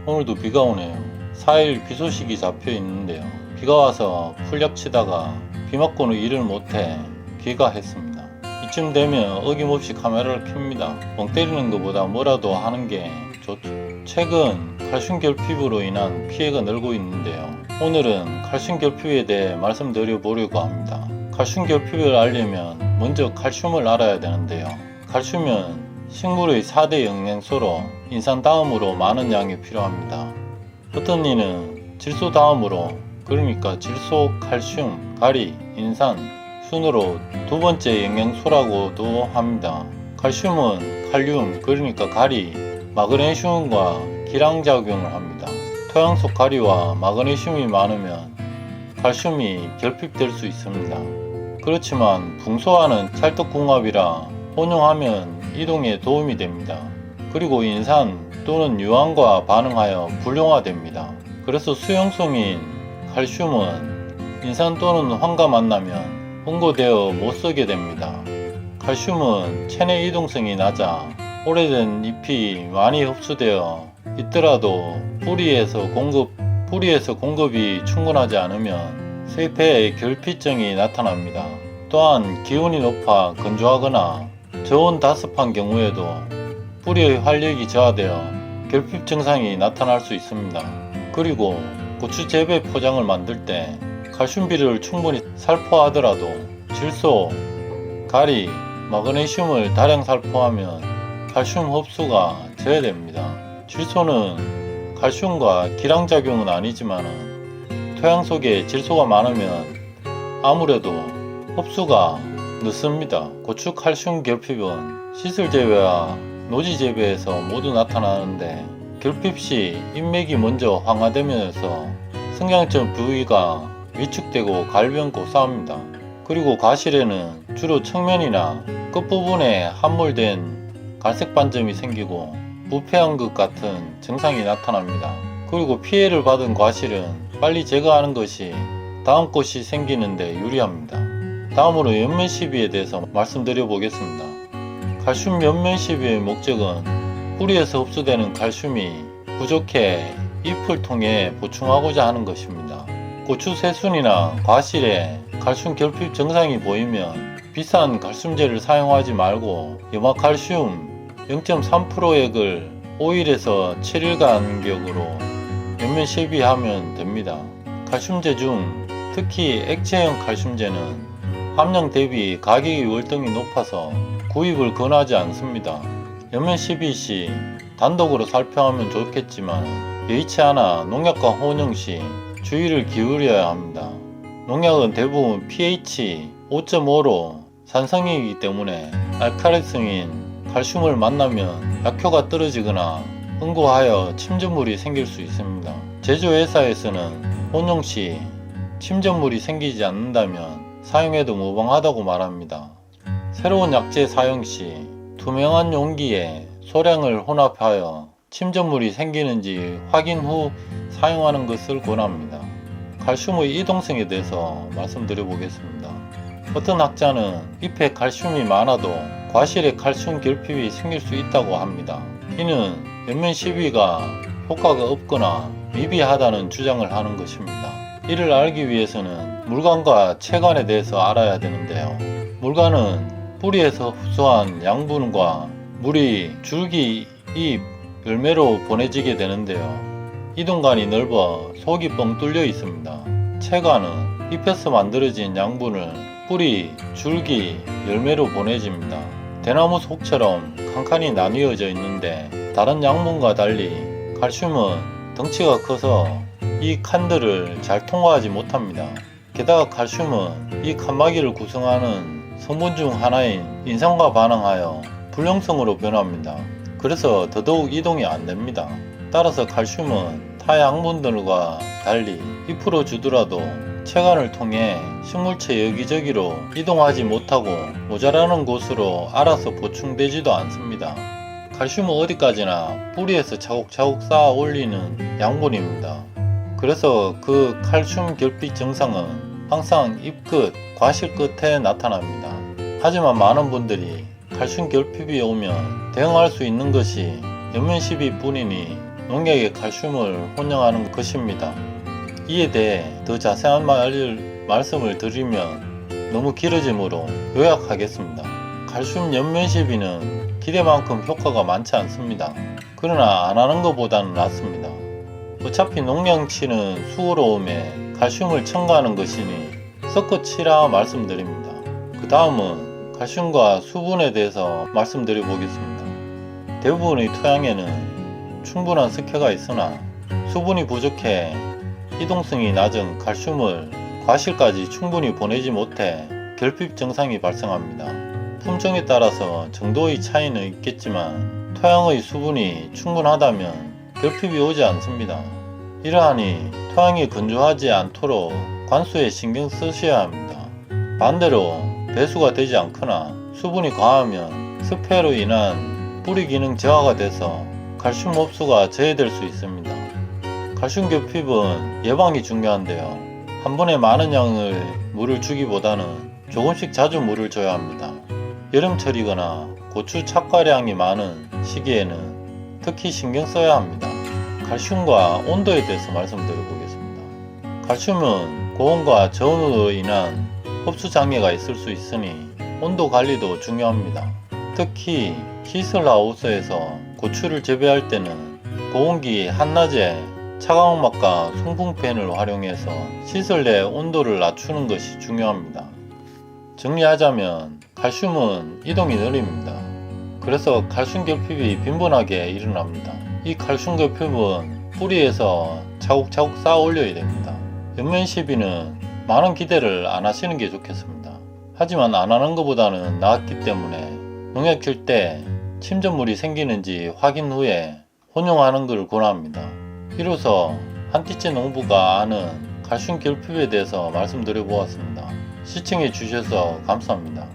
오늘도 비가 오네요. 4일 비 소식이 잡혀 있는데요. 비가 와서 풀약 치다가 비 맞고는 일을 못해 귀가했습니다. 이쯤 되면 어김없이 카메라를 켭니다. 멍 때리는 것보다 뭐라도 하는 게 좋죠. 최근 칼슘 결핍으로 인한 피해가 늘고 있는데요. 오늘은 칼슘 결핍에 대해 말씀드려 보려고 합니다. 칼슘 결핍을 알려면 먼저 칼슘을 알아야 되는데요. 칼슘은 식물의 4대 영양소로 인산 다음으로 많은 양이 필요합니다. 어떤 이는 질소 다음으로, 그러니까 질소, 칼슘, 가리, 인산 순으로 두 번째 영양소라고도 합니다. 칼슘은 칼륨, 그러니까 가리, 마그네슘과 기량작용을 합니다. 토양 속 가리와 마그네슘이 많으면 칼슘이 결핍될 수 있습니다. 그렇지만 풍소하는 찰떡궁합이라 혼용하면 이동에 도움이 됩니다. 그리고 인산 또는 유황과 반응하여 불용화됩니다. 그래서 수용성인 칼슘은 인산 또는 황과 만나면 응고되어 못쓰게 됩니다. 칼슘은 체내 이동성이 낮아 오래된 잎이 많이 흡수되어 있더라도 뿌리에서 공급이 충분하지 않으면 세폐의 결핍증이 나타납니다. 또한 기온이 높아 건조하거나 저온 다습한 경우에도 뿌리의 활력이 저하되어 결핍 증상이 나타날 수 있습니다. 그리고 고추 재배 포장을 만들 때 칼슘 비료를 충분히 살포하더라도 질소, 가리, 마그네슘을 다량 살포하면 칼슘 흡수가 저해됩니다. 질소는 칼슘과 기량작용은 아니지만 토양 속에 질소가 많으면 아무래도 흡수가 늦습니다. 고추 칼슘 결핍은 시슬 재배와 노지 재배에서 모두 나타나는데, 결핍 시 인맥이 먼저 황화되면서 성장점 부위가 위축되고 갈변 고사합니다. 그리고 과실에는 주로 측면이나 끝부분에 함몰된 갈색 반점이 생기고 부패한 것 같은 증상이 나타납니다. 그리고 피해를 받은 과실은 빨리 제거하는 것이 다음 꽃이 생기는데 유리합니다. 다음으로 연면시비에 대해서 말씀드려 보겠습니다. 칼슘 연면시비의 목적은 뿌리에서 흡수되는 칼슘이 부족해 잎을 통해 보충하고자 하는 것입니다. 고추 새순이나 과실에 칼슘 결핍 증상이 보이면 비싼 칼슘제를 사용하지 말고 염화칼슘 0.3%액을 5일에서 7일 간격으로 연면시비하면 됩니다. 칼슘제 중 특히 액체형 칼슘제는 함량 대비 가격이 월등히 높아서 구입을 권하지 않습니다. 연면시비 시 단독으로 살펴하면 좋겠지만 여의치 않아 농약과 혼용 시 주의를 기울여야 합니다. 농약은 대부분 pH 5.5로 산성이기 때문에 알칼리성인 칼슘을 만나면 약효가 떨어지거나 응고하여 침전물이 생길 수 있습니다. 제조회사에서는 혼용 시 침전물이 생기지 않는다면 사용해도 무방하다고 말합니다. 새로운 약재 사용 시 투명한 용기에 소량을 혼합하여 침전물이 생기는지 확인 후 사용하는 것을 권합니다. 칼슘의 이동성에 대해서 말씀드려 보겠습니다. 어떤 학자는 잎에 칼슘이 많아도 과실에 칼슘 결핍이 생길 수 있다고 합니다. 이는 연면시비가 효과가 없거나 미비하다는 주장을 하는 것입니다. 이를 알기 위해서는 물관과 체관에 대해서 알아야 되는데요. 물관은 뿌리에서 흡수한 양분과 물이 줄기, 잎, 열매로 보내지게 되는데요. 이동관이 넓어 속이 뻥 뚫려 있습니다. 체관은 잎에서 만들어진 양분을 뿌리, 줄기, 열매로 보내집니다. 대나무 속처럼 칸칸이 나뉘어져 있는데 다른 양분과 달리 칼슘은 덩치가 커서 이 칸들을 잘 통과하지 못합니다. 게다가 칼슘은 이 칸막이를 구성하는 성분 중 하나인 인산과 반응하여 불용성으로 변합니다. 그래서 더더욱 이동이 안됩니다. 따라서 칼슘은 타 양분들과 달리 잎으로 주더라도 체관을 통해 식물체 여기저기로 이동하지 못하고 모자라는 곳으로 알아서 보충되지도 않습니다. 칼슘은 어디까지나 뿌리에서 차곡차곡 쌓아 올리는 양분입니다. 그래서 그 칼슘 결핍 증상은 항상 잎끝, 과실 끝에 나타납니다. 하지만 많은 분들이 칼슘 결핍이 오면 대응할 수 있는 것이 연면시비 뿐이니 농약에 칼슘을 혼용하는 것입니다. 이에 대해 더 자세한 말씀을 드리면 너무 길어지므로 요약하겠습니다. 칼슘 연면시비는 기대만큼 효과가 많지 않습니다. 그러나 안 하는 것보다는 낫습니다. 어차피 농약 치는 수고로움에 칼슘을 첨가하는 것이니 섞어 치라 말씀드립니다. 그 다음은 칼슘과 수분에 대해서 말씀드려 보겠습니다. 대부분의 토양에는 충분한 석회가 있으나 수분이 부족해 이동성이 낮은 칼슘을 과실까지 충분히 보내지 못해 결핍 증상이 발생합니다. 품종에 따라서 정도의 차이는 있겠지만 토양의 수분이 충분하다면 결핍이 오지 않습니다. 이러하니 토양이 건조하지 않도록 관수에 신경 쓰셔야 합니다. 반대로 배수가 되지 않거나 수분이 과하면 습해로 인한 뿌리 기능 저하가 돼서 칼슘 흡수가 저해될 수 있습니다. 칼슘 결핍은 예방이 중요한데요. 한 번에 많은 양의 물을 주기보다는 조금씩 자주 물을 줘야 합니다. 여름철이거나 고추 착과량이 많은 시기에는 특히 신경 써야 합니다. 칼슘과 온도에 대해서 말씀드려 보겠습니다. 칼슘은 고온과 저온으로 인한 흡수 장애가 있을 수 있으니 온도 관리도 중요합니다. 특히 시설하우스에서 고추를 재배할 때는 고온기 한낮에 차가운 맛과 송풍팬을 활용해서 시설 내 온도를 낮추는 것이 중요합니다. 정리하자면 칼슘은 이동이 느립니다. 그래서 칼슘 결핍이 빈번하게 일어납니다. 이 칼슘 결핍은 뿌리에서 차곡차곡 쌓아 올려야 됩니다. 연면시비는 많은 기대를 안 하시는 게 좋겠습니다. 하지만 안 하는 것보다는 나았기 때문에 농약 칠 때 침전물이 생기는지 확인 후에 혼용하는 것을 권합니다. 이로써 한티째 농부가 아는 칼슘 결핍에 대해서 말씀드려 보았습니다. 시청해 주셔서 감사합니다.